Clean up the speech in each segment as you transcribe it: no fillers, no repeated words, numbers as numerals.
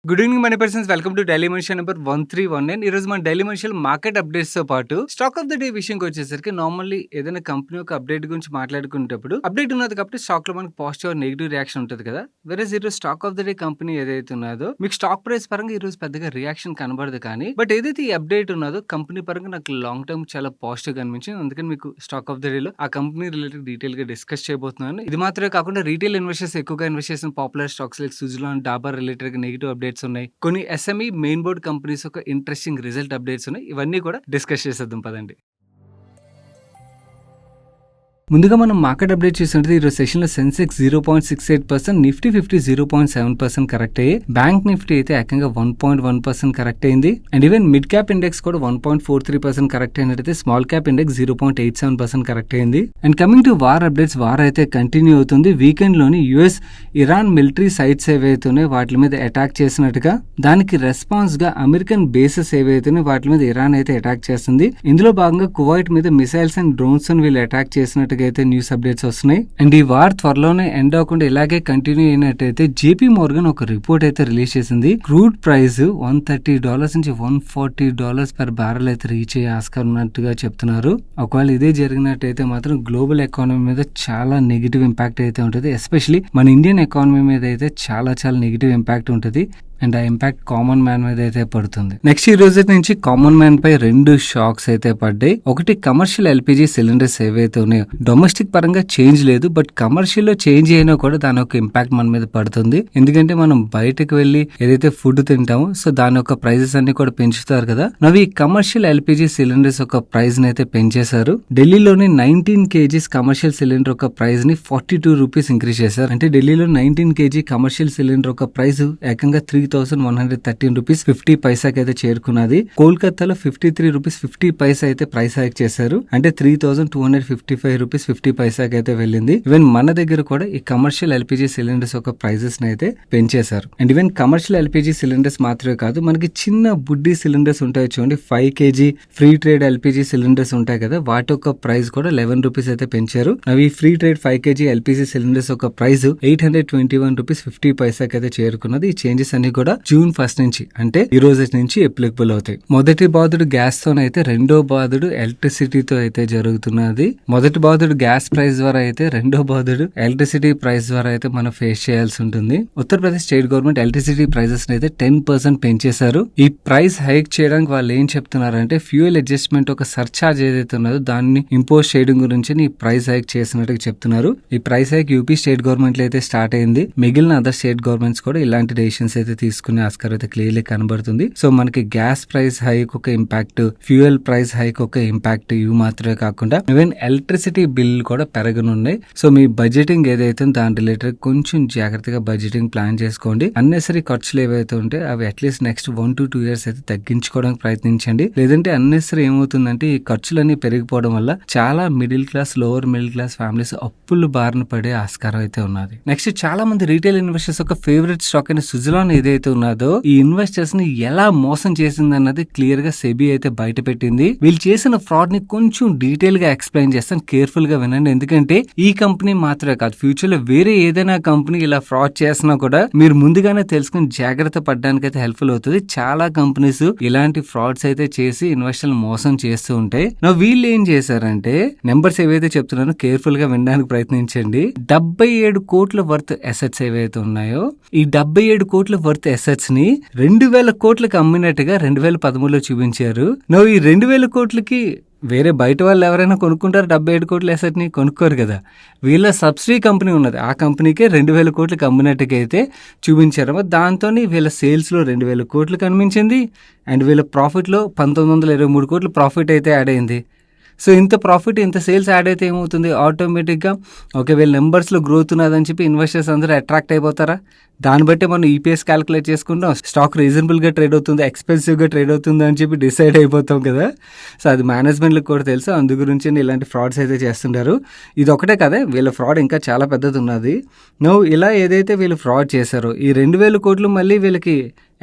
Good evening money persons, welcome to daily మనిషి number 1319. ఈ రోజు మన డైలీ మనిషిలో మార్కెట్ అప్డేట్స్ తో పాటు స్టాక్ ఆఫ్ ద డే విషయంకి వచ్చేసరికి నార్మల్లీ ఏదైనా కంపెనీ యొక్క అప్డేట్ గురించి మాట్లాడుకునేటప్పుడు అప్డేట్ ఉన్నది కాబట్టి స్టాక్ లో మనకి పాజిటివ్ నెగిటివ్ రియాక్షన్ ఉంటుంది కదా. వేరే ఈరోజు stock of the day company ఏదైతే ఉన్నదో మీకు స్టాక్ ప్రైస్ పరంగా ఈ రోజు పెద్దగా రియాక్షన్ కనబడదు, కానీ బట్ ఏదైతే ఈ అప్డేట్ ఉన్నదో కంపెనీ పరంగా నాకు లాంగ్ టర్మ్ చాలా పాజిటివ్ కనిపించింది. అందుకని మీకు స్టాక్ ఆఫ్ ద డే లో ఆ కంపెనీ రిలేటెడ్ డీటెయిల్ గా డిస్కస్ చేయబోతున్నాను. ఇది మాత్రమే కాకుండా రీటైల్ ఇన్వెస్టర్స్ ఎక్కువగా ఇన్వెస్ట్ చేసిన popular stocks like Suzlon, Dabur related గా నెగిటివ్ అప్డేట్స్ ఉన్నాయి. కొన్ని ఎస్ఎంఈ మెయిన్ బోర్డ్ కంపెనీస్ ఒక ఇంట్రెస్టింగ్ రిజల్ట్ అప్డేట్స్ ఉన్నాయి. ఇవన్నీ కూడా డిస్కస్ చేసేద్దాం పదండి. ముందుగా మనం మార్కెట్ అప్డేట్ చూస్తుంటే ఈరోజు సెషన్ లో సెన్సెక్స్ 0.68%, నిఫ్టీ 50 0.7% కరెక్ట్ అయ్యి, బ్యాంక్ నిఫ్టీ అయితే ఏకంగా 1.1% కరెక్ట్ అయింది. And even mid cap index కూడా 1.43% కరెక్ట్ అయినట్టయితే స్మాల్ క్యాప్ ఇండెక్స్ 0.87% కరెక్ట్ అయింది. And coming to war updates, war అయితే కంటిన్యూ అవుతుంది. వీకెండ్ లోని యుఎస్ ఇరాన్ మిలిటరీ సైట్స్ ఏవైతున్నాయో వాటి మీద అటాక్ చేసినట్టుగా, దానికి రెస్పాన్స్ గా అమెరికన్ బేసెస్ ఏవైతున్నాయో వాటి మీద ఇరాన్ అయితే అటాక్ చేస్తుంది. ఇందులో భాగంగా కువైట్ మీద మిసైల్స్ అండ్ డ్రోన్స్ వీళ్ళు అటాక్ చేసినట్టుగా అయితే న్యూస్ అప్డేట్స్ వస్తున్నాయి. అండ్ ఈ వార్ త్వరలోనే ఎండ్ అవ్వకుండా ఇలాగే కంటిన్యూ అయినట్టయితే జేపీ మోర్గన్ ఒక రిపోర్ట్ అయితే రిలీజ్ చేసింది. క్రూడ్ ప్రైస్ $130 నుంచి $140 పర్ బ్యారెల్ అయితే రీచ్ అయ్యే ఆస్కారం ఉన్నట్టుగా చెప్తున్నారు. ఒకవేళ ఇదే జరిగినట్టయితే మాత్రం గ్లోబల్ ఎకానమీ మీద చాలా నెగిటివ్ ఇంపాక్ట్ అయితే ఉంటుంది. ఎస్పెషలీ మన ఇండియన్ ఎకానమీ మీద అయితే చాలా నెగిటివ్ ఇంపాక్ట్ ఉంటుంది. అండ్ ఆ ఇంపాక్ట్ కామన్ మ్యాన్ మీద అయితే పడుతుంది. నెక్స్ట్ ఈ రోజు నుంచి కామన్ మ్యాన్ పై 2 షాక్స్ అయితే పడ్డాయి. ఒకటి కమర్షియల్ ఎల్పిజి సిలిండర్స్ ఏవైతే ఉన్నాయో డొమెస్టిక్ పరంగా చేంజ్ లేదు, బట్ కమర్షియల్ లో చేంజ్ అయినా కూడా దాని యొక్క ఇంపాక్ట్ మన మీద పడుతుంది. ఎందుకంటే మనం బయటకు వెళ్లి ఏదైతే ఫుడ్ తింటామో సో దాని యొక్క ప్రైజెస్ అన్ని కూడా పెంచుతారు కదా. నవి కమర్షియల్ ఎల్పిజి సిలిండర్స్ యొక్క ప్రైస్ ని అయితే పెంచేశారు. ఢిల్లీలోని 19 kgs కమర్షియల్ సిలిండర్ ఒక ప్రైస్ ని 42 రూపీస్ ఇంక్రీజ్ చేశారు. అంటే ఢిల్లీలో 19 kg కమర్షియల్ సిలిండర్ ఒక ప్రైస్ ఏకంగా 3,113 రూపీస్ 50 పైసాకి అయితే చేరుకున్నది. కోల్కతాలో 53 రూపీస్ 50 పైసా అయితే ప్రైస్ హైక్ చేశారు. అంటే 3,255 రూపీస్ 50 పైసాకి అయితే వెళ్ళింది. ఈవెన్ మన దగ్గర కూడా ఈ కమర్షియల్ ఎల్పిజి సిలిండర్స్ ఒక ప్రైజెస్ ని అయితే పెంచేశారు. And even commercial LPG cylinders మాత్రమే కాదు, మనకి చిన్న బుడ్డి సిలిండర్స్ ఉంటాయి చూడండి, 5 kg free trade LPG cylinders ఉంటాయి కదా, వాటి యొక్క ప్రైస్ కూడా 11 రూపీస్ అయితే పెంచారు. అవి free trade 5 kg LPG cylinders ఒక ప్రైస్ 821 రూపీస్ 50 పైసాకి అయితే చేరుకున్నది. ఈ చేంజెస్ అన్ని కూడా జూన్ 1 నుంచి అంటే ఈ రోజు నుంచి అప్లికబుల్ అవుతాయి. మొదటి బాధుడు గ్యాస్ తోనైతే రెండో బాధుడు ఎలక్ట్రిసిటీతో అయితే జరుగుతున్నది. మొదటి బాధుడు గ్యాస్ ప్రైస్ ద్వారా అయితే రెండో బాధుడు ఎలక్ట్రిసిటీ ప్రైస్ ద్వారా అయితే మనం ఫేస్ చేయాల్సి ఉంటుంది. Uttar Pradesh state government electricity prices అయితే 10% పెంచేశారు. ఈ ప్రైస్ హైక్ చేయడానికి వాళ్ళు ఏం చెప్తున్నారంటే ఫ్యూయల్ అడ్జస్ట్మెంట్ ఒక సర్చార్జ్ ఏదైతే ఉన్నదో దాన్ని ఇంపోజ్ చేయడం గురించి ఈ ప్రైస్ హైక్ చేసినట్టుగా చెప్తున్నారు. ఈ price hike UP state government లో అయితే స్టార్ట్ అయింది. మిగిలిన అదర్ స్టేట్ గవర్నమెంట్స్ కూడా ఇలాంటి డెసిషన్స్ అయితే తీసుకునే ఆస్కారం అయితే క్లియర్లీ కనబడుతుంది. సో మనకి గ్యాస్ ప్రైస్ హైక్ ఒక ఇంపాక్ట్, ఫ్యూయల్ ప్రైస్ హైక్ ఒక ఇంపాక్ట్, ఇవి మాత్రమే కాకుండా ఈవెన్ ఎలక్ట్రిసిటీ బిల్ కూడా పెరగనున్నాయి. సో మీ బడ్జెటింగ్ ఏదైతే దాని రిలేటెడ్ కొంచెం జాగ్రత్తగా బడ్జెటింగ్ ప్లాన్ చేసుకోండి. అన్నెసరీ ఖర్చులు ఏవైతే ఉంటే అవి అట్లీస్ట్ నెక్స్ట్ 1 to 2 years అయితే తగ్గించుకోవడానికి ప్రయత్నించండి. లేదంటే అన్నెసరీ ఏమవుతుందంటే ఈ ఖర్చులన్నీ పెరిగిపోవడం వల్ల చాలా middle class, lower middle class families అప్పులు బారిన పడే ఆస్కారం అయితే ఉన్నది. నెక్స్ట్ చాలా మంది రీటైల్ ఇన్వెస్టర్స్ ఒక ఫేవరెట్ స్టాక్ అయిన సుజలాన్ ఏదైతే ఉన్నదో ఈ ఇన్వెస్టర్స్ ని ఎలా మోసం చేసింది అన్నది క్లియర్ గా సెబీ అయితే బయట పెట్టింది. వీళ్ళు చేసిన ఫ్రాడ్ ని కొంచెం డీటెయిల్ గా ఎక్స్ప్లెయిన్ చేస్తాను, కేర్ఫుల్ గా వినండి. ఎందుకంటే ఈ కంపెనీ మాత్రమే కాదు, ఫ్యూచర్ లో వేరే ఏదైనా కంపెనీ ఇలా ఫ్రాడ్ చేసినా కూడా మీరు ముందుగానే తెలుసుకుని జాగ్రత్త పడడానికి అయితే హెల్ప్ఫుల్ అవుతుంది. చాలా కంపెనీస్ ఇలాంటి ఫ్రాడ్స్ అయితే చేసి ఇన్వెస్టర్లు మోసం చేస్తూ ఉంటాయి. వీళ్ళు ఏం చేశారంటే నెంబర్స్ ఏవైతే చెప్తున్నానో కేర్ఫుల్ గా వినడానికి ప్రయత్నించండి. 77 కోట్ల వర్త్ అసెట్స్ ఏవైతే ఉన్నాయో ఈ 77 కోట్ల వర్త్ అసెట్స్ ని 2,000 కోట్లకి అమ్మినట్టుగా 2013లో చూపించారు. ఈ 2,000 కోట్లకి వేరే బయట వాళ్ళు ఎవరైనా కొనుక్కుంటారు? 77 కోట్ల అసెట్ ని కొనుక్కోరు కదా. వీళ్ళ సబ్సిడీ కంపెనీ ఉన్నది, ఆ కంపెనీకే 2,000 కోట్లకి అమ్మినట్టుగా అయితే చూపించారు. దాంతో వీళ్ళ సేల్స్ లో 2,000 కోట్లు కనిపించింది. అండ్ వీళ్ళ ప్రాఫిట్ లో 1,923 కోట్ల ప్రాఫిట్ అయితే యాడ్ అయింది. సో ఇంత ప్రాఫిట్, ఇంత సేల్స్ యాడ్ అయితే ఏమవుతుంది ఆటోమేటిక్గా, ఓకే వీళ్ళ నెంబర్స్లో గ్రోత్ ఉన్నదని చెప్పి ఇన్వెస్టర్స్ అందరూ అట్రాక్ట్ అయిపోతారా? దాన్ని బట్టి మనం ఈపీఎస్ క్యాలిక్యులేట్ చేసుకుంటాం, స్టాక్ రీజనబుల్గా ట్రేడ్ అవుతుంది, ఎక్స్పెన్సివ్గా ట్రేడ్ అవుతుంది అని చెప్పి డిసైడ్ అయిపోతాం కదా. సో అది మేనేజ్మెంట్లకు కూడా తెలుసు, అందు గురించి ఇలాంటి ఫ్రాడ్స్ అయితే చేస్తుంటారు. ఇది ఒకటే కదా, వీళ్ళ ఫ్రాడ్ ఇంకా చాలా పెద్దది ఉన్నది. ఇలా ఏదైతే వీళ్ళు ఫ్రాడ్ చేశారో ఈ 2,000 కోట్లు మళ్ళీ వీళ్ళకి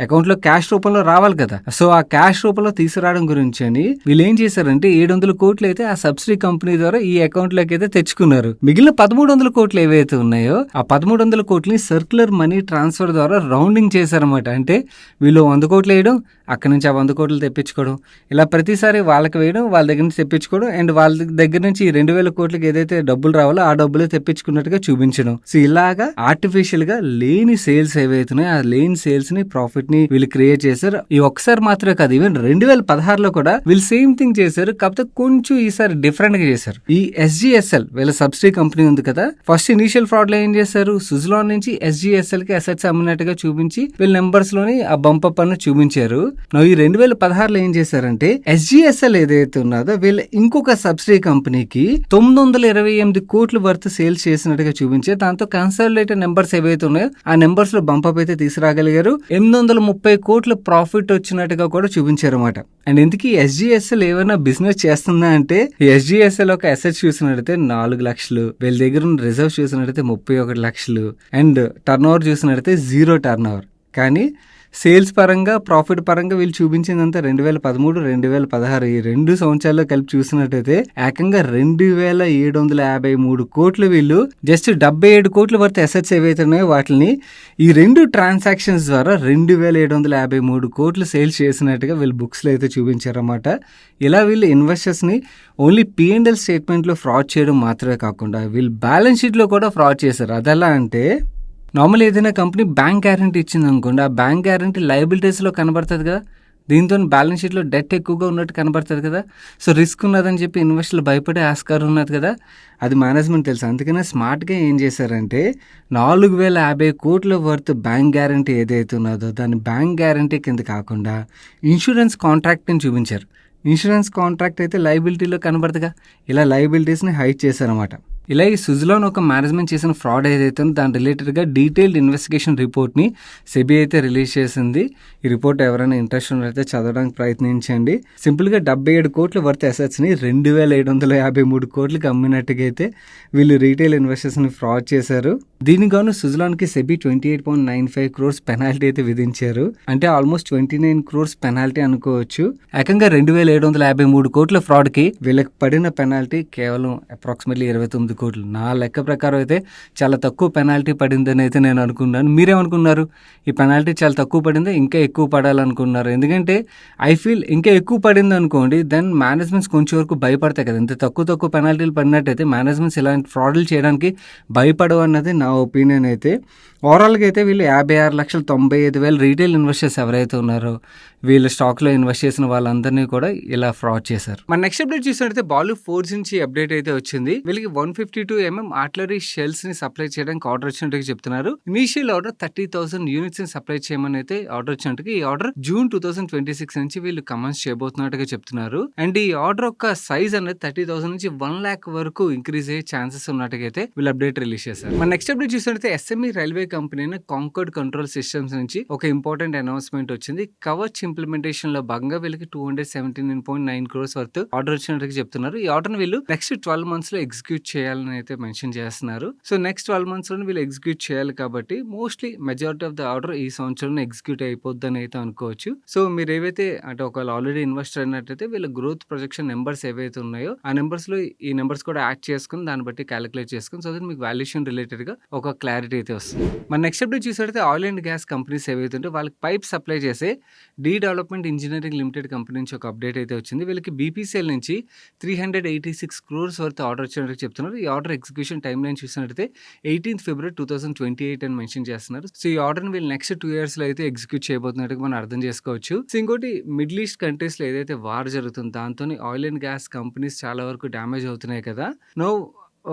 అకౌంట్ లో క్యాష్ రూపంలో రావాలి కదా. సో ఆ క్యాష్ రూపంలో తీసుకురావడం గురించి అని వీళ్ళు ఏం చేశారంటే 700 కోట్లు అయితే ఆ సబ్సిడీ కంపెనీ ద్వారా ఈ అకౌంట్ లోకి అయితే తెచ్చుకున్నారు. మిగిలిన 1300 కోట్లు ఏవైతే ఉన్నాయో ఆ 1300 కోట్లని సర్క్యులర్ మనీ ట్రాన్స్ఫర్ ద్వారా రౌండింగ్ చేశారన్నమాట. అంటే వీళ్ళు 100 కోట్లు వేయడం, అక్కడ నుంచి ఆ 100 కోట్లు తెప్పించుకోవడం, ఇలా ప్రతిసారి వాళ్ళకి వేయడం, వాళ్ళ దగ్గర నుంచి తెప్పించుకోవడం, అండ్ వాళ్ళ దగ్గర నుంచి 2000 కోట్లకి ఏదైతే డబ్బులు రావాలో ఆ డబ్బులే తెప్పించుకున్నట్టుగా చూపించడం. సో ఇలాగా ఆర్టిఫిషియల్ గా లేని సేల్స్ ఏవైతున్నాయో ఆ లేని సేల్స్ ని ప్రాఫిట్ ని వీళ్ళు క్రియేట్ చేశారు. ఈ ఒక్కసారి మాత్రమే కాదు, ఈవెన్ 2016లో కూడా వీళ్ళు సేమ్ థింగ్ చేశారు. కాకపోతే కొంచెం ఈసారి డిఫరెంట్ గా చేశారు. ఈ SGSL వీళ్ళ సబ్సిడీ కంపెనీ ఉంది కదా, ఫస్ట్ ఇనిషియల్ ఫ్రాడ్ లో ఏం చేశారు, సుజలాన్ నుంచి SGSL కి అసెట్స్ అమ్మినట్టుగా చూపించి వీళ్ళ నెంబర్స్ లోని ఆ బంపప్ అన్న చూపించారు. ఈ 2016లో ఏం చేశారంటే SGSL ఏదైతే ఉన్నదో వీళ్ళ ఇంకొక సబ్సిడీ కంపెనీకి 928 కోట్ల వర్త్ సేల్స్ చేసినట్టుగా చూపించారు. దాంతో కన్సాలిడేటెడ్ నెంబర్స్ ఏవైతే ఉన్నాయో ఆ నెంబర్స్ లో బంపప్ అయితే తీసుకురాగలిగారు. 830 కోట్ల ప్రాఫిట్ వచ్చినట్టుగా కూడా చూపించారు అన్నమాట. అండ్ ఇంతకీ SGSL ఏమైనా బిజినెస్ చేస్తుందా అంటే SGSL ఒక అసెట్స్ చూసినట్టయితే 4 లక్షలు, వీళ్ళ దగ్గర ఉన్న రిజర్వ్స్ చూసినట్టయితే 31 లక్షలు, అండ్ టర్న్ ఓవర్ చూసినట్టయితే 0 టర్న్ ఓవర్. కానీ సేల్స్ పరంగా ప్రాఫిట్ పరంగా వీళ్ళు చూపించిందంతా 2013, 2016 ఈ 2 సంవత్సరాల్లో కలిపి చూసినట్టయితే ఏకంగా 2753 కోట్లు వీళ్ళు జస్ట్ 77 కోట్ల వర్త్ అసెట్స్ ఏవైతే ఉన్నాయో వాటిని ఈ 2 ట్రాన్సాక్షన్స్ ద్వారా 2753 కోట్లు సేల్స్ చేసినట్టుగా వీళ్ళు బుక్స్ లో అయితే చూపించారన్నమాట. ఇలా వీళ్ళు ఇన్వెస్టర్స్ ని ఓన్లీ P&L స్టేట్మెంట్ లో ఫ్రాడ్ చేయడం మాత్రమే కాకుండా వీళ్ళు బ్యాలెన్స్ షీట్ లో కూడా ఫ్రాడ్ చేశారు. అదెలా అంటే నార్మల్ ఏదైనా కంపెనీ బ్యాంక్ గ్యారంటీ ఇచ్చింది అనుకోండి, ఆ బ్యాంక్ గ్యారంటీ లయబిలిటీస్లో కనబడుతుంది కదా, దీంతో బ్యాలెన్స్ షీట్లో డెట్ ఎక్కువగా ఉన్నట్టు కనబడుతుంది కదా. సో రిస్క్ ఉన్నదని చెప్పి ఇన్వెస్టర్లు భయపడే ఆస్కారం ఉన్నది కదా, అది మేనేజ్మెంట్ తెలుసు. అందుకనే స్మార్ట్గా ఏం చేశారంటే 4050 కోట్ల వర్త్ బ్యాంక్ గ్యారంటీ ఏదైతే ఉన్నదో దాన్ని బ్యాంక్ గ్యారంటీ కింద కాకుండా ఇన్సూరెన్స్ కాంట్రాక్ట్ని చూపించారు. ఇన్సూరెన్స్ కాంట్రాక్ట్ అయితే లయబిలిటీలో కనబడుతుందిగా, ఇలా లయబిలిటీస్ని హైడ్ చేశారన్నమాట. ఇలా ఈ సుజలాన్ ఒక మేనేజ్మెంట్ చేసిన ఫ్రాడ్ ఏదైతే దాని రిలేటెడ్గా డీటెయిల్డ్ ఇన్వెస్టిగేషన్ రిపోర్ట్ని సెబీ అయితే రిలీజ్ చేసింది. ఈ రిపోర్ట్ ఎవరైనా ఇంట్రెస్ట్ ఉన్నట్లయితే చదవడానికి ప్రయత్నించండి. సింపుల్గా 77 కోట్ల వర్త్ అసెట్స్ని 2753 కోట్లకి అమ్మినట్టుగా అయితే వీళ్ళు రీటైల్ ఇన్వెస్టర్స్ని ఫ్రాడ్ చేశారు. దీనికి గాను సుజలాన్కి సెబీ 28.95 crores పెనాల్టీ అయితే విధించారు. అంటే ఆల్మోస్ట్ 29 crores పెనాల్టీ అనుకోవచ్చు. ఏకంగా 2753 కోట్ల ఫ్రాడ్కి వీళ్ళకి పడిన పెనాల్టీ కేవలం అప్రాక్సిమేట్లీ 29 కోట్లు. నా లెక్క ప్రకారం అయితే చాలా తక్కువ పెనాల్టీ పడిందని అయితే నేను అనుకున్నాను. మీరేమనుకున్నారు? ఈ పెనాల్టీ చాలా తక్కువ పడిందా, ఇంకా ఎక్కువ పడాలనుకున్నారు? ఎందుకంటే ఐ ఫీల్ ఇంకా ఎక్కువ పడింది అనుకోండి, దెన్ మేనేజ్మెంట్స్ కొంచెం వరకు భయపడతాయి కదా. ఇంత తక్కువ పెనాల్టీలు పడినట్టయితే మేనేజ్మెంట్స్ ఇలాంటి ఫ్రాడ్లు చేయడానికి భయపడవు అన్నది నా ఒపీనియన్. అయితే ఓవరాల్గా అయితే వీళ్ళు 56,95,000 రీటైల్ ఇన్వెస్టర్స్ ఎవరైతే ఉన్నారో వీళ్ళు స్టాక్లో ఇన్వెస్ట్ చేసిన వాళ్ళందరినీ కూడా ఇలా ఫ్రాడ్ చేశారు. మన నెక్స్ట్ అప్డేట్ చూసినట్టయితే బాలీవుడ్ ఫోర్స్ నుంచి అప్డేట్ అయితే వచ్చింది. వీళ్ళకి 152 mm ఆర్టిలరీ షెల్స్ ని సప్లై చేయడానికి ఆర్డర్ వచ్చినట్టుగా చెప్తున్నారు. ఇనీషియల్ ఆర్డర్ 30,000 యూనిట్స్ ని సప్లై చేయమని అయితే ఆర్డర్ వచ్చినట్టుగా, ఈ ఆర్డర్ జూన్ 2026 నుంచి వీళ్ళు కమెన్స్ చేయబోతున్నట్టుగా చెప్తున్నారు. అండ్ ఈ ఆర్డర్ యొక్క సైజ్ అనేది 30,000 నుంచి 1 lakh వరకు ఇంక్రీజ్ అయ్యే ఛాన్సెస్ ఉన్నట్టుగా అయితే వీళ్ళు అప్డేట్ రిలీజ్ చేశారు. మన నెక్స్ట్ అప్డేట్ చూసినట్టయితే SME railway company conquered control systems నుంచి ఒక ఇంపార్టెంట్ అనౌన్స్మెంట్ వచ్చింది. కవచ్ ఇంప్లిమెంటేషన్ లో భాగంగా వీళ్ళకి 279.9 crores వర్త్ ఆర్డర్ వచ్చినట్టుగా చెప్తున్నారు. ఈ ఆర్డర్ వీళ్ళు నెక్స్ట్ 12 months లో ఎగ్జిక్యూట్ చేయాలని అయితే మెన్షన్ చేస్తున్నారు. సో నెక్స్ట్ 12 months లో వీళ్ళు ఎగ్జిక్యూట్ చేయాలి కాబట్టి mostly majority of the order ఈ సంవత్సరంలో ఎగ్జిక్యూట్ అయిపోద్దని అయితే అనుకోవచ్చు. సో మీరు ఏవైతే అంటే ఒకవేళ ఆల్రెడీ ఇన్వెస్టర్ అయినట్టయితే వీళ్ళ గ్రోత్ ప్రొజెక్షన్ నెంబర్స్ ఏవైతే ఉన్నాయో ఆ నెంబర్స్ లో ఈ నెంబర్స్ కూడా యాడ్ చేసుకుని దాన్ని బట్టి క్యాలిక్యులేట్ చేసుకుని సో దట్ మీకు వాల్యుయేషన్ రిలేటెడ్ గా ఒక క్లారిటీ అయితే వస్తుంది. మన నెక్స్ట్ అప్డేట్ చూసినట్టయితే ఆయిల్ అండ్ గ్యాస్ కంపెనీస్ ఏవైతే ఉంటే వాళ్ళకి పైప్ సప్లై చేసే D development engineering limited company నుంచి ఒక అప్డేట్ అయితే వచ్చింది. వీళ్ళకి BPCL నుంచి 386 crores వర్త్ ఆర్డర్ వచ్చినట్టు చెప్తున్నారు. ఈ ఆర్డర్ ఎగ్జిక్యూషన్ టైం లైన్ చూసినట్టయితే 18th February 2028 అని మెన్షన్ చేస్తున్నారు. సో ఈ ఆర్డర్ వీళ్ళు నెక్స్ట్ 2 years లో అయితే ఎగ్జిక్యూట్ చేయబోతున్నట్టు మనం అర్థం చేసుకోవచ్చు. సో ఇంకోటి మిడిల్ ఈస్ట్ కంట్రీస్ లో ఏదైతే వార్ జరుగుతుంది దాంతో ఆయిల్ అండ్ గ్యాస్ కంపెనీస్ చాలా వరకు డ్యామేజ్ అవుతున్నాయి కదా. నో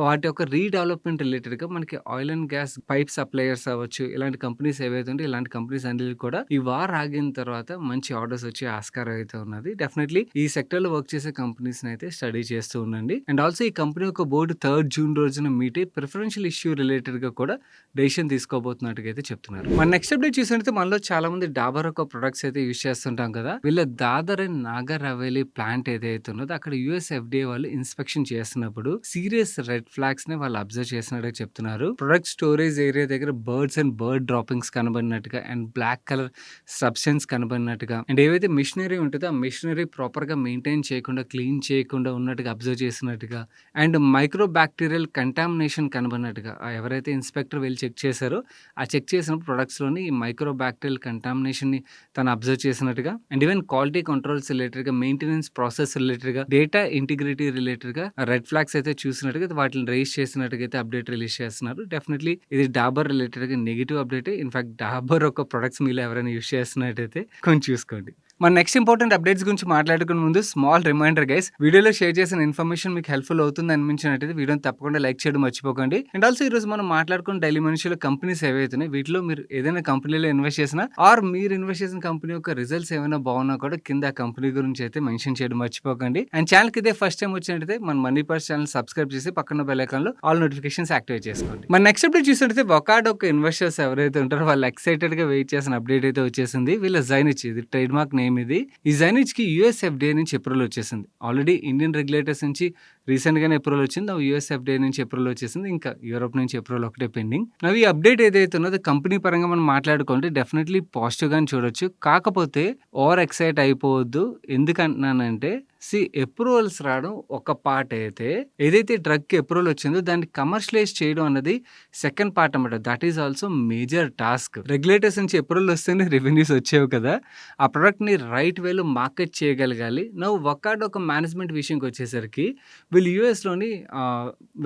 వాటి యొక్క రీడెవలప్మెంట్ రిలేటెడ్గా మనకి oil and gas pipe suppliers అవ్వచ్చు, ఇలాంటి కంపెనీస్ ఏవైతే ఉంటే ఇలాంటి కంపెనీస్ అన్నిటికీ కూడా ఈ వార్ ఆగిన తర్వాత మంచి ఆర్డర్స్ వచ్చే ఆస్కారం అయితే ఉన్నది. డెఫినెట్లీ ఈ సెక్టర్ లో వర్క్ చేసే కంపెనీస్ అయితే స్టడీ చేస్తూ ఉండండి. అండ్ ఆల్సో ఈ కంపెనీ యొక్క బోర్డు 3rd June రోజున మీట్ అయ్యి ప్రిఫరెన్షియల్ ఇష్యూ రిలేటెడ్ గా కూడా డెసిషన్ తీసుకోబోతున్నట్టుగా అయితే చెప్తున్నారు. మన నెక్స్ట్ అప్డేట్ చూసినట్టు మనలో చాలా మంది డాబర్ యొక్క ప్రొడక్ట్స్ అయితే యూజ్ చేస్తుంటాం కదా. వీళ్ళ దాదర్ అండ్ నాగర్ హవేలీ ప్లాంట్ ఏదైతే ఉన్నదో అక్కడ US FDA వాళ్ళు ఇన్స్పెక్షన్ చేస్తున్నప్పుడు సీరియస్ రెడ్ రెడ్ ఫ్లాగ్స్ ని వాళ్ళు అబ్జర్వ్ చేసినట్టుగా చెప్తున్నారు. ప్రొడక్ట్ స్టోరేజ్ ఏరియా దగ్గర బర్డ్స్ అండ్ బర్డ్ డ్రాపింగ్స్ కనబడినట్టుగా అండ్ బ్లాక్ కలర్ సబ్స్టెన్స్ కనబడినట్టుగా అండ్ ఏవైతే మిషనరీ ఉంటుందో ఆ మిషనరీ ప్రాపర్ గా మెయింటైన్ చేయకుండా క్లీన్ చేయకుండా ఉన్నట్టుగా అబ్జర్వ్ చేసినట్టుగా అండ్ మైక్రో బ్యాక్టీరియల్ కంటామినేషన్ కనబడినట్టుగా ఎవరైతే ఇన్స్పెక్టర్ వెళ్ళి చెక్ చేశారో ఆ చెక్ చేసినప్పుడు ప్రొడక్ట్స్ లోని ఈ మైక్రో బ్యాక్టీరియల్ కంటామినేషన్ ని తను అబ్జర్వ్ చేసినట్టుగా and even quality controls related గా మెయింటెనెన్స్ ప్రాసెస్ రిలేటెడ్ గా డేటా ఇంటిగ్రిటీ రిలేటెడ్ గా రెడ్ ఫ్లాగ్స్ అయితే చూసినట్టుగా వాటిని రేస్ చేసినట్టుగా అయితే అప్డేట్ రిలీజ్ చేస్తున్నారు. డెఫినెట్లీ ఇది డాబర్ రిలేటెడ్ గా నెగిటివ్ అప్డేట్. ఇన్ఫాక్ట్ డాబర్ ఒక ప్రొడక్ట్స్ మీలో ఎవరైనా యూస్ చేస్తున్నట్టయితే కొంచెం చూసుకోండి. మన నెక్స్ట్ ఇంపార్టెంట్ అప్డేట్స్ గురించి మాట్లాడుకునే ముందు స్మాల్ రిమైండర్ గైస్, వీడియోలో షేర్ చేసిన ఇన్ఫర్మేషన్ మీకు హెల్ప్ఫుల్ అవుతుంది అనిపించినట్టయితే వీడియోని తప్పకుండా లైక్ చేయడం మర్చిపోకండి. అండ్ ఆల్సో ఈ రోజు మనం మాట్లాడుకున్న డైలీ మనుషుల కంపెనీస్ ఏవైతున్నాయి వీటిలో మీరు ఏదైనా కంపెనీలో ఇన్వెస్ట్ చేసినా ఆర్ మీరు ఇన్వెస్ట్ చేసిన కంపెనీ యొక్క రిజల్ట్స్ ఏమైనా బాగున్నా కూడా కింద ఆ కంపెనీ గురించి అయితే మెన్షన్ చేయడం మర్చిపోకండి. అండ్ ఛానల్కి ఇదే ఫస్ట్ టైం వచ్చినట్టయితే మన మనీ పర్స్ ఛానల్ సబ్స్క్రైబ్ చేసి పక్కన బెల్ ఐకాన్ లో ఆల్ నోటిఫికేషన్స్ యాక్టివేట్ చేసుకోండి. మన నెక్స్ట్ అప్డేట్ చూసినట్టయితే వకాడో ఒక ఇన్వెస్టర్స్ ఎవరైతే ఉంటారో వాళ్ళు ఎక్సైటెడ్ గా వెయిట్ చేసిన అప్డేట్ అయితే వచ్చేసింది. వీళ్ళ జైనిచ్, ఇది ట్రేడ్ మార్క్ నేమ్. ఇది ఈ జైనిచ్ కి యూఎస్ ఎఫ్డిఏ నుంచి అప్రూవల్ వచ్చేసింది. ఆల్రెడీ ఇండియన్ రెగ్యులేటర్స్ నుంచి రీసెంట్ గానే అప్రూవల్ వచ్చింది. యూఎస్ ఎఫ్డిఏ నుంచి అప్రూవల్ వచ్చేసింది. ఇంకా యూరోప్ నుంచి అప్రూవల్ ఒకటే పెండింగ్. నవ్వు ఈ అప్డేట్ ఏదైతే ఉన్నదో కంపెనీ పరంగా మనం మాట్లాడుకుంటే డెఫినెట్లీ పాజిటివ్ గానే చూడొచ్చు. కాకపోతే ఓవర్ ఎక్సైట్ అయిపోవద్దు. ఎందుకంటున్నానంటే అప్రూవల్స్ రావడం ఒక పార్ట్ అయితే, ఏదైతే డ్రగ్ కి అప్రూవల్ వచ్చిందో దాన్ని కమర్షియలైజ్ చేయడం అన్నది సెకండ్ పార్ట్ అన్నమాట. That is also major task. Regulators నుంచి అప్రూవల్ వస్తేనే రెవెన్యూస్ వచ్చేవి కదా, ఆ ప్రొడక్ట్ ని రైట్ వేలో మార్కెట్ చేయగలగాలి. నవ్వు వకాడో ఒక మేనేజ్మెంట్ విషయంకి వచ్చేసరికి వీళ్ళు యూఎస్లోని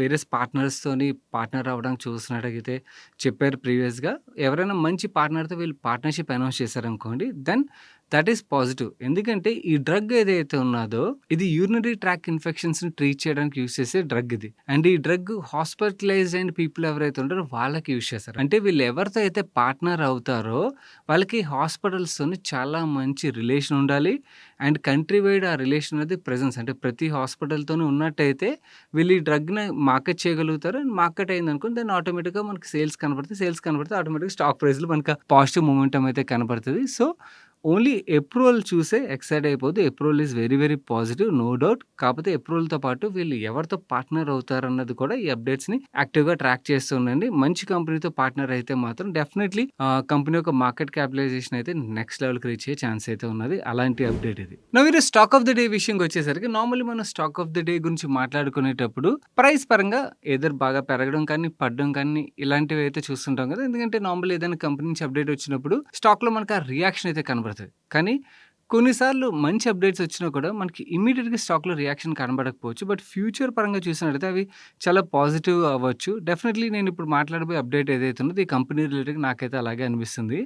వేరియస్ పార్ట్నర్స్తోని పార్ట్నర్ అవ్వడానికి చూసినట్టయితే చెప్పారు ప్రీవియస్గా. ఎవరైనా మంచి పార్ట్నర్తో వీళ్ళు పార్ట్నర్షిప్ అనౌన్స్ చేశారనుకోండి, దెన్ దట్ ఈస్ పాజిటివ్. ఎందుకంటే ఈ డ్రగ్ ఏదైతే ఉన్నదో ఇది యూరినరీ ట్రాక్ ఇన్ఫెక్షన్స్ ని ట్రీట్ చేయడానికి యూస్ చేసే డ్రగ్ ఇది. అండ్ ఈ డ్రగ్ హాస్పిటలైజ్డ్ అయిన పీపుల్ ఎవరైతే ఉంటారో వాళ్ళకి యూస్ చేస్తారు. అంటే వీళ్ళు ఎవరితో అయితే పార్ట్నర్ అవుతారో వాళ్ళకి హాస్పిటల్స్ తోని చాలా మంచి రిలేషన్ ఉండాలి. అండ్ కంట్రీ వైడ్ ఆ రిలేషన్ అనేది ప్రెజెన్స్, అంటే ప్రతి హాస్పిటల్తోనే ఉన్నట్టయితే వీళ్ళు ఈ డ్రగ్ని మార్కెట్ చేయగలుగుతారు. అండ్ మార్కెట్ అయింది అనుకోండి దాన్ని ఆటోమేటిక్గా మనకి సేల్స్ కనబడితే ఆటోమేటిక్గా స్టాక్ ప్రైస్లో మనకి పాజిటివ్ మూమెంటం అయితే కనబడుతుంది. సో ఓన్లీ అప్రూవల్ చూసే ఎక్సైట్ అయిపోద్దు. Approval is very very positive, no doubt. కాకపోతే అప్రూవల్తో పాటు వీళ్ళు ఎవరితో పార్ట్నర్ అవుతారన్నది కూడా ఈ అప్డేట్స్ని యాక్టివ్గా ట్రాక్ చేస్తూ ఉండండి. మంచి కంపెనీతో పార్ట్నర్ అయితే మాత్రం డెఫినెట్లీ కంపెనీ యొక్క మార్కెట్ క్యాపిటలైజేషన్ అయితే నెక్స్ట్ లెవెల్కి రీచ్ అయ్యే ఛాన్స్ అయితే ఉన్నది. అలాంటి అప్డేట్ ఇది. మీరు స్టాక్ ఆఫ్ ది డే విషయంకి వచ్చేసరికి నార్మల్లీ మనం స్టాక్ ఆఫ్ ది డే గురించి మాట్లాడుకునేటప్పుడు ప్రైస్ పరంగా ఏదో బాగా పెరగడం కానీ పడడం కానీ ఇలాంటివి అయితే చూస్తుంటాం కదా. ఎందుకంటే నార్మల్ ఏదైనా కంపెనీ నుంచి అప్డేట్ వచ్చినప్పుడు స్టాక్లో మనకు ఆ రియాక్షన్ అయితే కనబడుతుంది. కానీ కొన్నిసార్లు మంచి అప్డేట్స్ వచ్చినా కూడా మనకి ఇమ్మీడియట్గా స్టాక్లో రియాక్షన్ కనబడకపోవచ్చు. బట్ ఫ్యూచర్ పరంగా చూసినట్టయితే అవి చాలా పాజిటివ్ అవ్వచ్చు. డెఫినెట్లీ నేను ఇప్పుడు మాట్లాడబోయే అప్డేట్ ఏదైతే ఉన్నదో ఈ కంపెనీ రిలేటెడ్ నాకైతే అలాగే అనిపిస్తుంది.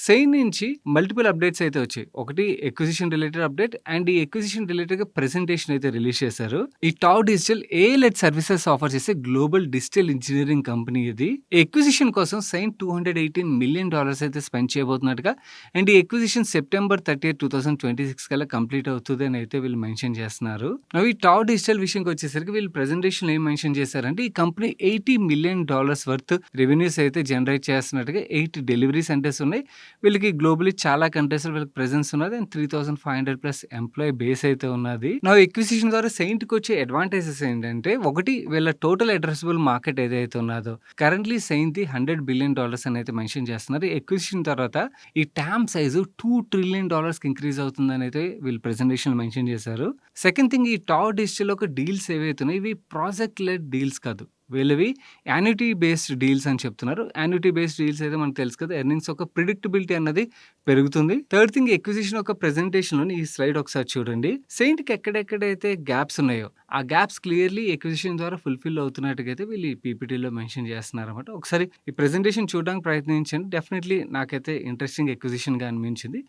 సెయిన్ నుంచి మల్టిపుల్ అప్డేట్స్ అయితే వచ్చాయి. ఒకటి ఎక్విజిషన్ రిలేటెడ్ అప్డేట్ అండ్ ఈ ఎక్విజిషన్ రిలేటెడ్గా ప్రెజెంటేషన్ అయితే రిలీజ్ చేశారు. ఈ టావ్ డిజిటల్ AI-led సర్వీసెస్ ఆఫర్ చేసే గ్లోబల్ డిజిటల్ ఇంజనీరింగ్ కంపెనీ ఇది. ఎక్విజిషన్ కోసం సెయిన్ $218 మిలియన్ అయితే స్పెండ్ చేయబోతున్నట్టుగా అండ్ ఈ ఎక్విజిషన్ September 30, 2026 కల్లా కంప్లీట్ అవుతుంది అని అయితే వీళ్ళు మెన్షన్ చేస్తున్నారు. ఈ టావ్ డిజిటల్ విషయంకి వచ్చేసరికి వీళ్ళు ప్రెజెంటేషన్ ఏం మెన్షన్ చేశారంటే ఈ కంపెనీ $80 మిలియన్ వర్త్ రెవెన్యూస్ అయితే జనరేట్ చేస్తున్నట్టుగా 8 డెలివరీ సెంటర్స్ ఉన్నాయి. వీళ్ళకి గ్లోబలీ చాలా కంట్రీస్ వీళ్ళకి ప్రెజెన్స్ ఉన్నది అండ్ 3,500+ ఎంప్లాయీ బేస్ అయితే ఉన్నది. ఎక్విజిషన్ ద్వారా సెయింట్కి వచ్చే అడ్వాంటేజెస్ ఏంటంటే, ఒకటి వీళ్ళ టోటల్ అడ్రసబుల్ మార్కెట్ ఏదైతే ఉన్నదో కరెంట్లీ సెయింట్ $100 బిలియన్ అని అయితే మెన్షన్ చేస్తున్నారు. ఎక్విజిషన్ తర్వాత ఈ ట్యామ్ సైజు $2 ట్రిలియన్ ఇంక్రీజ్ అవుతుందని అయితే వీళ్ళు ప్రెజెంటేషన్ మెన్షన్ చేశారు. సెకండ్ థింగ్, ఈ టావ్ డిజిటల్ ఒక డీల్స్ ఏవైతున్నాయి ఇవి ప్రాజెక్ట్ లెడ్ డీల్స్ కాదు, వీళ్ళవి యాన్యుటీ బేస్డ్ డీల్స్ అని చెప్తున్నారు. యాన్యుటీ బేస్డ్ డీల్స్ అయితే మనకు తెలుసు కదా, ఎర్నింగ్స్ ఒక ప్రిడిక్టబిలిటీ అన్నది పెరుగుతుంది. థర్డ్ థింగ్, ఎక్విజిషన్ ఒక ప్రెజెంటేషన్లోని ఈ స్లైడ్ ఒకసారి చూడండి. సెయింట్కి ఎక్కడెక్కడైతే గ్యాప్స్ ఉన్నాయో ఆ గ్యాప్స్ క్లియర్లీ ఎక్విజిషన్ ద్వారా ఫుల్ఫిల్ అవుతున్నట్టుగా అయితే వీళ్ళు ఈ పీపీటీలో మెన్షన్ చేస్తున్నారు అనమాట. ఒకసారి ఈ ప్రెజెంటేషన్ చూడడానికి ప్రయత్నించండి. డెఫినెట్లీ నాకైతే ఇంట్రెస్టింగ్ ఎక్విజిషన్గా అనిపించింది.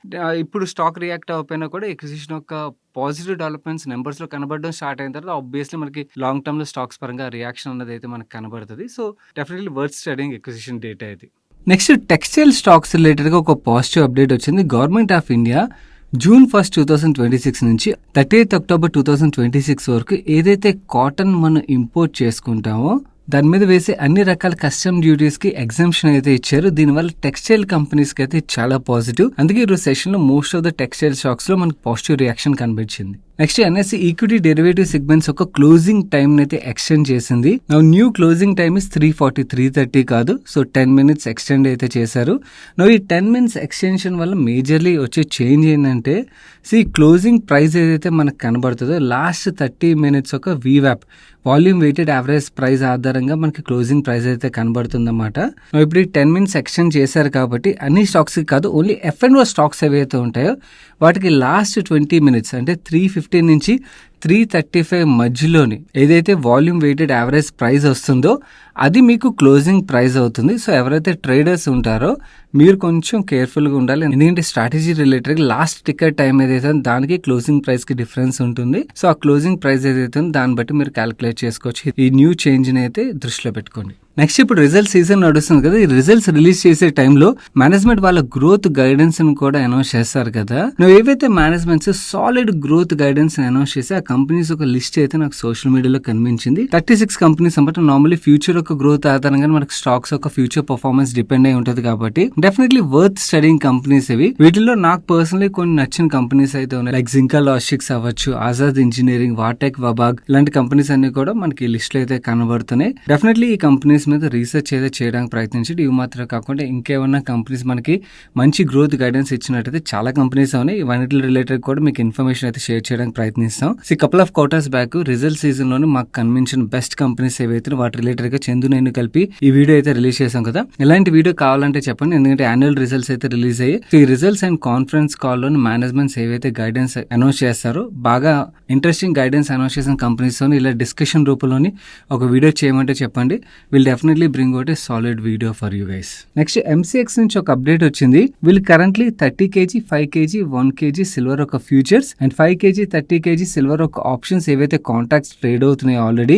ఇప్పుడు స్టాక్ రియాక్ట్ అయిపోయినా కూడా ఎక్విజిషన్ ఒక పాజిటివ్ డెవలప్మెంట్స్ నెంబర్స్లో కనబడడం స్టార్ట్ అయిన తర్వాత ఆబ్వియస్లీ మనకి లాంగ్ టర్మ్లో స్టాక్స్ పరంగా రియాక్షన్ అన్నది అయితే మనకు కనబడుతుంది. So definitely worth studying acquisition data ఇది. నెక్స్ట్, టెక్స్టైల్ స్టాక్స్ రిలేటెడ్గా ఒక పాజిటివ్ అప్డేట్ వచ్చింది. గవర్నమెంట్ ఆఫ్ ఇండియా June 1, 2026 నుంచి 30th October 2026 వరకు ఏదైతే కాటన్ మనం ఇంపోర్ట్ చేసుకుంటామో దాని మీద వేసే అన్ని రకాల కస్టమ్ డ్యూటీస్ కి ఎగ్జంప్షన్ అయితే ఇచ్చారు. దీనివల్ల టెక్స్టైల్ కంపెనీస్ కి అయితే చాలా పాజిటివ్. అందుకే ఈరోజు సెషన్ లో most of the textile stocks లో మనకి పాజిటివ్ రియాక్షన్ కనిపించింది. Next NSC equity derivative segments ఒక క్లోజింగ్ టైం అయితే ఎక్స్టెండ్ చేసింది. న్యూ క్లోజింగ్ టైమ్ ఇస్ 3:40 3:30 కాదు. సో 10 minutes ఎక్స్టెండ్ అయితే చేశారు. ఈ 10 minutes ఎక్స్టెన్షన్ వల్ల మేజర్లీ వచ్చే చేంజ్ ఏంటంటే క్లోజింగ్ ప్రైస్ ఏదైతే మనకు కనబడుతుందో లాస్ట్ 30 minutes ఒక వీవ్యాప్ వాల్యూమ్ వెయిటెడ్ యావరేజ్ ప్రైస్ ఆధారంగా మనకి క్లోజింగ్ ప్రైస్ అయితే కనబడుతుందన్నమాట. ఇప్పుడు 10 minutes ఎక్స్టెండ్ చేశారు కాబట్టి అన్ని స్టాక్స్కి కాదు, ఓన్లీ F&O స్టాక్స్ ఏవైతే ఉంటాయో వాటికి లాస్ట్ 20 minutes అంటే 3:15 నుంచి 3:35 మధ్యలోని ఏదైతే వాల్యూమ్ వెయిటెడ్ యావరేజ్ ప్రైస్ వస్తుందో అది మీకు క్లోజింగ్ ప్రైస్ అవుతుంది. సో ఎవరైతే ట్రేడర్స్ ఉంటారో మీరు కొంచెం కేర్ఫుల్గా ఉండాలి. ఎందుకంటే strategy related last ticket time ఏదైతే దానికి క్లోజింగ్ ప్రైస్ కి డిఫరెన్స్ ఉంటుంది. సో ఆ క్లోజింగ్ ప్రైస్ ఏదైతే దాన్ని బట్టి మీరు క్యాలిక్యులేట్ చేసుకోవచ్చు. ఈ న్యూ చేంజ్ ని అయితే దృష్టిలో పెట్టుకోండి. నెక్స్ట్ ఇప్పుడు రిజల్ట్ సీజన్ నడుస్తుంది కదా, ఈ రిజల్ట్స్ రిలీజ్ చేసే టైంలో మేనేజ్మెంట్ వాళ్ళ గ్రోత్ గైడెన్స్ ని కూడా అనౌన్స్ చేస్తారు కదా. నువ్వు ఏవైతే managements solid growth guidance announce చేసి ఆ కంపెనీస్ ఒక లిస్ట్ అయితే నాకు సోషల్ మీడియాలో కనిపించింది. 36 కంపెనీస్ అనమాట. నార్మల్లీ ఫ్యూచర్ ఒక గ్రోత్ ఆధారంగా మనకు స్టాక్స్ ఒక ఫ్యూచర్ పర్ఫార్మెన్స్ డిపెండ్ అయి ఉంటుంది కాబట్టి డెఫినెట్లీ వర్త్ స్టడీయింగ్ కంపెనీస్ ఇవి. వీటిలో నాకు పర్సనలీ కొన్ని నచ్చిన కంపెనీస్ అయితే ఉన్నాయి. లైక్ జింకా లాజిస్టిక్స్ అవ్వచ్చు, ఆజాద్ ఇంజనీరింగ్, వాటెక్, వబాగ్ ఇలాంటి కంపెనీస్ అన్ని కూడా మనకి ఈ లిస్ట్ లో అయితే కనబడుతున్నాయి. డెఫినెట్లీ ఈ కంపెనీస్ మీద రీసెర్చ్ అయితే చేయడానికి ప్రయత్నించండి. ఇవి మాత్రం కాకుండా ఇంకేమన్నా కంపెనీస్ మనకి మంచి గ్రోత్ గైడెన్స్ ఇచ్చినట్టయితే చాలా కంపెనీస్ ఉన్నాయి. ఇవన్నిటి రిలేటెడ్ కూడా మీకు ఇన్ఫర్మేషన్ అయితే షేర్ చేయడానికి ప్రయత్నిస్తాం. Couple of quarters back result season లోనే మాకు కనిపించిన బెస్ట్ కంపెనీస్ ఏవైతే వాటి రిలేటెడ్ గా చందు నేను కలిపి ఈ వీడియో అయితే రిలీజ్ చేసాం కదా. ఇలాంటి వీడియో కావాలంటే చెప్పండి, ఎందుకంటే యాన్యువల్ రిజల్ట్స్ అయితే రిలీజ్ అయ్యి ఈ రిజల్ట్స్ అండ్ కాన్ఫరెన్స్ కాల్ లోని మేనేజ్మెంట్స్ ఏవైతే గైడెన్స్ అనౌన్స్ చేస్తారో బాగా ఇంట్రెస్టింగ్ గైడెన్స్ అనౌన్స్ చేసిన కంపెనీస్ తోని ఇలా డిస్కషన్ రూపంలోని ఒక వీడియో చేయమంటే చెప్పండి. Will definitely bring out a solid video for you guys. Next MCX నుంచి ఒక అప్డేట్ వచ్చింది. వీళ్ళు currently 30 kg 5 kg 1 kg silver ఒక futures and 5 kg 30 kg silver ఒక ఆప్షన్స్ ఏవైతే కాంట్రాక్ట్స్ ట్రేడ్ అవుతున్నాయి ఆల్రెడీ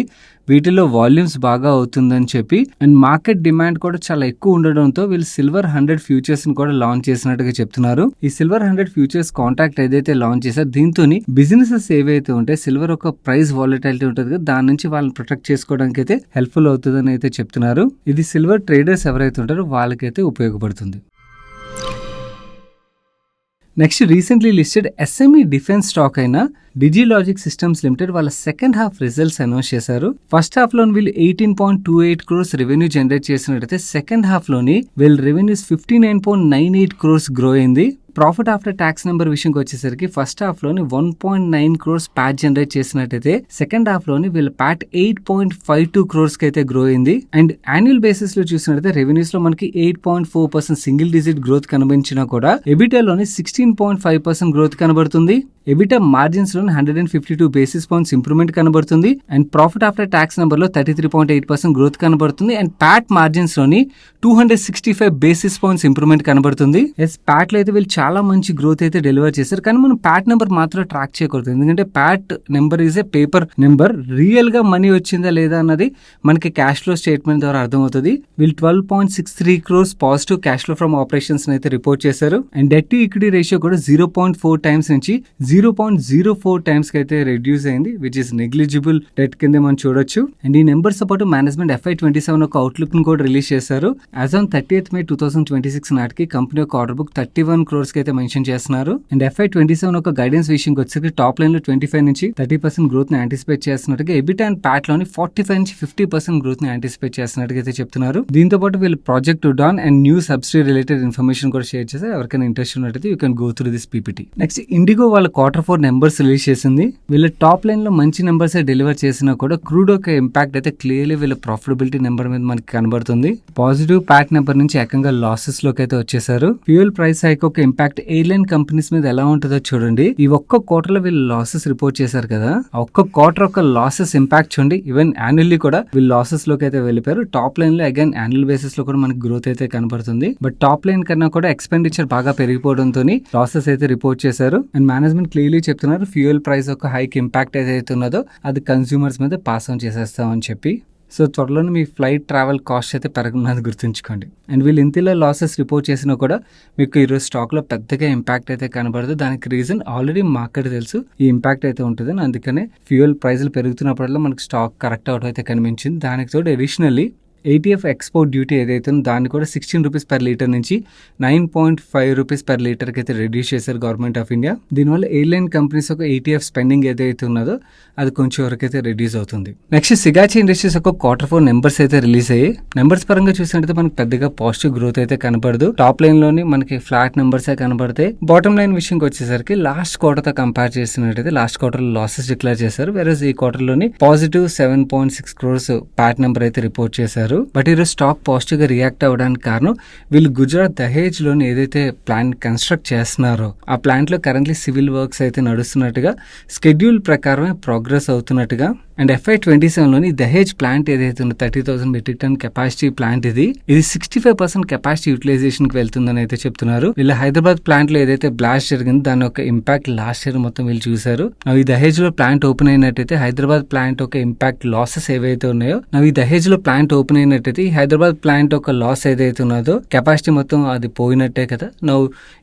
వీటిలో వాల్యూమ్స్ బాగా అవుతుందని చెప్పి అండ్ మార్కెట్ డిమాండ్ కూడా చాలా ఎక్కువ ఉండడంతో వీళ్ళు సిల్వర్ 100 ఫ్యూచర్స్ ని కూడా లాంచ్ చేసినట్టుగా చెప్తున్నారు. ఈ సిల్వర్ 100 ఫ్యూచర్స్ కాంట్రాక్ట్ ఏదైతే లాంచ్ చేశారో దీంతో బిజినెసెస్ ఏవైతే ఉంటాయి సిల్వర్ ఒక ప్రైస్ వాలటిలిటీ ఉంటుంది కదా, దాని నుంచి వాళ్ళని ప్రొటెక్ట్ చేసుకోవడానికి అయితే హెల్ప్ఫుల్ అవుతుందని అయితే చెప్తున్నారు. ఇది సిల్వర్ ట్రేడర్స్ ఎవరైతే ఉంటారో వాళ్ళకైతే ఉపయోగపడుతుంది. Next recently listed SME defence stock అయిన డిజిలాజిక్ సిస్టమ్స్ లిమిటెడ్ వాళ్ళ సెకండ్ హాఫ్ రిజల్ట్స్ అనౌన్స్ చేశారు. ఫస్ట్ హాఫ్ లోని వీళ్ళు 18.28 crores రెవెన్యూ జనరేట్ చేసినట్టయితే సెకండ్ హాఫ్ లోని వీళ్ళ రెవెన్యూస్ 59.98 crores గ్రో అయింది. ప్రాఫిట్ ఆఫ్టర్ ట్యాక్స్ నెంబర్ విషయంకి వచ్చేసరికి ఫస్ట్ హాఫ్ లోని 1.9 crores ప్యాట్ జనరేట్ చేసినట్టయితే సెకండ్ హాఫ్ లోని వీళ్ళ ప్యాట్ 8.52 crores కి అయితే గ్రో అయింది. అండ్ యాన్యువల్ బేసిస్ లో చూసినట్టయితే రెవెన్యూస్ లో మనకి 8.4% సింగిల్ డిజిట్ గ్రోత్ కనిపించినా కూడా ఎబిటా లోని 16.5% గ్రోత్ కనబడుతుంది. ఎబిటా మార్జిన్స్ లోని 152 basis points ఇంప్రూవ్మెంట్ కనబడుతుంది. And profit after tax number లో 33.8% గ్రోత్ కనబడుతుంది. అండ్ ప్యాట్ మార్జిన్స్ లోని 265 basis points ఇంప్రూవ్మెంట్ కనబడుతుంది. ప్యాట్ లో అయితే వీళ్ళు చాలా మంచి గ్రోత్ అయితే డెలివర్ చేశారు. కానీ మనం ప్యాట్ నెంబర్ మాత్రం ట్రాక్ చేయకూడదు, ఎందుకంటే Pat number is a paper number. Real గా మనీ వచ్చిందా లేదా అన్నది మనకి క్యాష్ ఫ్లో స్టేట్మెంట్ ద్వారా అర్థమవుతుంది. వీళ్ళు 12.63 crores positive cash flow from operations అయితే రిపోర్ట్ చేశారు. And debt to equity ratio కూడా 0.4 times నుంచి 0.04 times కి అయితే రెడ్యూస్ అయింది, విచ్ ఇస్ నెగ్లిజిబుల్ డెట్ కింద మనం చూడొచ్చు. అండ్ ఈ నెంబర్స్ పాటు మేనేజ్మెంట్ FY27 ఒక అవుట్లుక్ ను కూడా రిలీజ్ చేశారు. యాజ్ ఆన్ 30th May 2026 నాటికి కంపెనీ యొక్క ఆర్డర్ బుక్ 31 crores కి అయితే మెన్షన్ చేస్తున్నారు. అండ్ FY27 ఒక గైడెన్స్ విషయంకి వచ్చేసరికి టాప్ లైన్ లో 25 నుంచి 30% గ్రోత్ ని యాంటిసిపేట్ చేస్తున్నట్టుగా, ఎబిటా అండ్ ప్యాట్ లోని 45 నుంచి 50% గ్రోత్ ని యాంటిసిపేట్ చేస్తున్నట్టుగా అయితే చెప్తున్నారు. దీంతో పాటు వీళ్ళు project done and new subsidy related information కూడా షేర్ చేశారు. ఎవరికైనా ఇంట్రెస్ట్ ఉన్నట్టయితే you can go through this PPT. Next IndiGo వాళ్ళ Q4 నెంబర్స్ రిలీజ్ చేసింది. వీళ్ళ టాప్ లైన్ లో మంచి నెంబర్స్ డెలివర్ చేసినా కూడా క్రూడ్ ఒక ఇంపాక్ట్ అయితే క్లియర్లీ వీళ్ళ ప్రాఫిటబిలిటీ నెంబర్ మీద మనకి కనబడుతుంది. పాజిటివ్ ప్యాట్ నెంబర్ నుంచి ఏకంగా లాసెస్ లోకి అయితే వచ్చేసారు. ఫ్యూయల్ ప్రైస్ హైక్ ఒక ఇంపాక్ట్ ఎయిర్లైన్ కంపెనీస్ మీద ఎలా ఉంటుందో చూడండి. ఈ ఒక్క క్వార్టర్ లో వీళ్ళు లాసెస్ రిపోర్ట్ చేశారు కదా, ఆ ఒక్క క్వార్టర్ ఒక లాసెస్ ఇంపాక్ట్ చూడండి. ఈవెన్ యాన్యువల్లీ కూడా వీళ్ళు లాసెస్ లోకి అయితే వెళ్ళిపోయారు. టాప్ లైన్ లో అగైన్ యాన్యువల్ బేసిస్ లో కూడా మనకి గ్రోత్ అయితే కనబడుతుంది. బట్ టాప్ లైన్ కన్నా కూడా ఎక్స్పెండిచర్ బాగా పెరిగిపోవడంతో లాసెస్ అయితే రిపోర్ట్ చేశారు. అండ్ మేనేజ్మెంట్ క్లియర్లీ చెప్తున్నారు ఫ్యూయల్ ప్రైస్ ఒక హైక్ ఇంపాక్ట్ ఏదైతే ఉన్నదో అది కన్స్యూమర్స్ మీద పాస్ ఆన్ చేసేస్తామని చెప్పి. సో త్వరలోనే మీ ఫ్లైట్ ట్రావెల్ కాస్ట్ అయితే పెరగనున్నది గుర్తుంచుకోండి. అండ్ వీళ్ళు ఇంతలో లాసెస్ రిపోర్ట్ చేసినా కూడా మీకు ఈరోజు స్టాక్లో పెద్దగా ఇంపాక్ట్ అయితే కనబడదు. దానికి రీజన్ ఆల్రెడీ మార్కెట్ తెలుసు ఈ ఇంపాక్ట్ అయితే ఉంటుంది. అందుకనే ఫ్యూయల్ ప్రైస్లు పెరుగుతున్నప్పుడల్లా మనకు స్టాక్ కరెక్ట్ అవడం అయితే కనిపించింది. దానికి తోడు అడిషనల్లీ ఏటీఎఫ్ ఎక్స్పోర్ట్ డ్యూటీ ఏదైతే ఉందో దాన్ని కూడా 16 రూపీస్ పర్ లీటర్ నుంచి 9.5 రూపీస్ పర్ లీటర్కి అయితే రెడ్యూస్ చేశారు గవర్నమెంట్ ఆఫ్ ఇండియా. దీనివల్ల ఎయిర్లైన్ కంపెనీస్ ఒక ఏటీఎఫ్ స్పెండింగ్ ఏదైతే ఉన్నదో అది కొంచెం వరకు అయితే రెడ్యూస్ అవుతుంది. నెక్స్ట్ సిగాచి ఇండస్ట్రీస్ ఒక Q4 నెంబర్స్ అయితే రిలీజ్ అయ్యాయి. నెంబర్స్ పరంగా చూసినట్లయితే మనకి పెద్దగా పాజిటివ్ గ్రోత్ అయితే కనపడదు. టాప్ లైన్ లోని మనకి ఫ్లాట్ నెంబర్స్ కనబడతాయి. బాటమ్ లైన్ విషయంకి వచ్చేసరికి లాస్ట్ క్వార్టర్ తో కంపేర్ చేసినట్టయితే లాస్ట్ క్వార్టర్ లో లాసెస్ డిక్లేర్ చేశారు. వెరస్ ఈ క్వార్టర్ లోని పాజిటివ్ 7.6 crores ప్యాట్ నెంబర్ అయితే రిపోర్ట్ చేశారు. బట్ ఈరోజు స్టాక్ పాజిటివ్ గా రియాక్ట్ అవ్వడానికి కారణం వీళ్ళు గుజరాత్ దహేజ్ లోని ఏదైతే ప్లాంట్ కన్స్ట్రక్ట్ చేస్తున్నారో ఆ ప్లాంట్ లో కరెంట్లీ సివిల్ వర్క్స్ అయితే నడుస్తున్నట్టుగా స్కెడ్యూల్ ప్రకారమే ప్రోగ్రెస్ అవుతున్నట్టుగా అండ్ FY27లోని దహేజ్ ప్లాంట్ ఏదైతే ఉందో 30,000 మెట్రిక్ టన్ కెపాసిటీ ప్లాంట్ ఇది 65% కెపాసిటీ యూటిలైజేషన్ కి వెళ్తుందని అయితే చెప్తున్నారు. వీళ్ళ హైదరాబాద్ ప్లాంట్ లో ఏదైతే బ్లాస్ట్ జరిగిందో దాని యొక్క ఇంపాక్ట్ లాస్ట్ ఇయర్ మొత్తం వీళ్ళు చూసారు. ఈ దహేజ్ లో ప్లాంట్ ఓపెన్ అయినట్టయితే హైదరాబాద్ ప్లాంట్ ఒక ఇంపాక్ట్ లాసెస్ ఏవైతే ఉన్నాయో ఈ దహేజ్ లో ప్లాంట్ ఓపెన్ అయినట్టయితే ఈ హైదరాబాద్ ప్లాంట్ ఒక లాస్ ఏదైతే ఉన్నదో కెపాసిటీ మొత్తం అది పోయినట్టే కదా.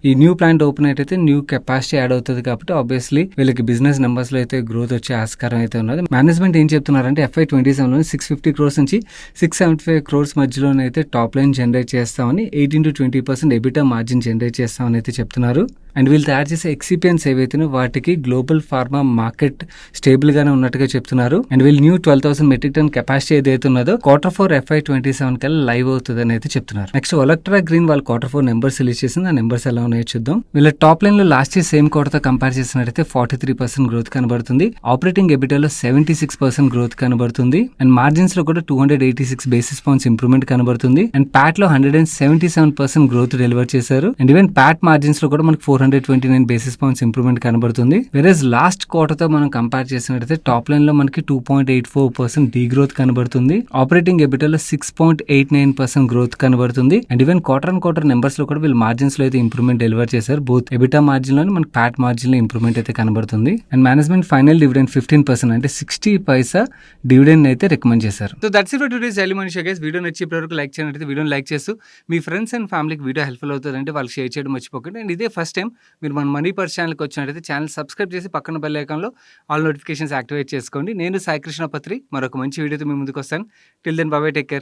ఈ న్యూ ప్లాంట్ ఓపెన్ అయితే న్యూ కెపాసిటీ యాడ్ అవుతుంది కాబట్టి ఆబ్వియస్లీ వీళ్ళకి బిజినెస్ నెంబర్స్ లో అయితే గ్రోత్ వచ్చే ఆస్కారం అయితే ఉన్నది. మేనేజ్మెంట్ ఏం చెప్తున్నారంటే FY27లో 650 crores నుంచి 675 crores మధ్యలోనైతే టాప్ లైన్ జనరేట్ చేస్తామని 18 to 20% ఎబిటా మార్జిన్ జనరేట్ చేస్తామని అయితే చెప్తున్నారు. అండ్ వీళ్ళు తయారు చేసే ఎక్సిపియన్స్ ఏవైతే వాటికి గ్లోబల్ ఫార్మా మార్కెట్ స్టేబుల్ గానే ఉన్నట్టుగా చెప్తున్నారు. అండ్ వీళ్ళు న్యూ 12,000 మెట్రిక్ టన్ కెపాసిటీ ఏదైతే ఉన్నదో Q4 FY27 కల్లా లైవ్ అవుతుంది అని అయితే చెప్తున్నారు. నెక్స్ట్ ఒలక్ట్రా గ్రీన్ వాళ్ళ Q4 నెంబర్స్ రిలీజ్ చేసింది. ఆ నెంబర్స్ ఎలా ఉన్నాయో చూద్దాం. వీళ్ళ టాప్ లైన్ లో లాస్ట్ ఇయర్ సేమ్ క్వార్టర్ తో కంపేర్ చేసినట్టయితే 43% గ్రోత్ కనబడుతుంది. ఆపరేటింగ్ ఎబిటాలో 76% గ్రోత్ కనబడుతుంది. అండ్ మార్జిన్స్ లో కూడా 286 బేసిస్ పాయింట్స్ ఇంప్రూవ్మెంట్ కనబడుతుంది. అండ్ ప్యాట్ లో 177% గ్రోత్ డెలివర్ చేశారు. అండ్ ఈవెన్ ప్యాట్ మార్జిన్స్ లో కూడా మనకు 429 బేసిస్ పాయింట్స్ ఇంప్రూవ్మెంట్ కనబడుతుంది. వెరస్ లాస్ట్ క్వార్టర్ తో మనం కంపేర్ చేసినట్టయితే టాప్ లైన్ లో మనకి 2.84% డీ గ్రోత్ కనబడుతుంది. ఆపరేటింగ్ ఎబిటాలో 6.89% గ్రోత్ కనబడుతుంది. అండ్ ఈవెన్ క్వార్టర్ నెంబర్స్ లో కూడా వీళ్ళు మార్జిన్స్ లో అయితే ఇంప్రూవ్మెంట్ డెలివర్ చేశారు. బోత్ ఎబిటా మార్జిన్ లోని మనకి ప్యాట్ మార్జిన్ లో ఇంప్రూవ్మెంట్ అయితే కనబడుతుంది. అండ్ మేనేజ్మెంట్ ఫైనల్ డివిడెండ్ 15% అంటే 60 పైసా డివిడెండ్ అయితే రికమెండ్ చేశారు. So that's it for today's daily money show guys. Video నచ్చి ఇప్పటివరకు లైక్ చేయండి. వీడియోని లైక్ చేస్తూ మీ ఫ్రెండ్స్ అండ్ ఫ్యామిలీకి వీడియో హెల్ప్ఫుల్ అవుతుందంటే వాళ్ళకి షేర్ చేయడం మర్చిపోకండి. అండ్ ఇదే ఫస్ట్ టైం మీరు మన మనీ పర్స్ ఛానల్కి వచ్చినట్టయితే ఛానల్ సబ్స్క్రైబ్ చేసి పక్కన బెల్ ఐకాన్లో ఆల్ నోటిఫికేషన్స్ యాక్టివేట్ చేసుకోండి. నేను సాయి కృష్ణ పత్రి మరొక మంచి వీడియోతో మీ ముందుకు వస్తాను. Till then bye bye, take care.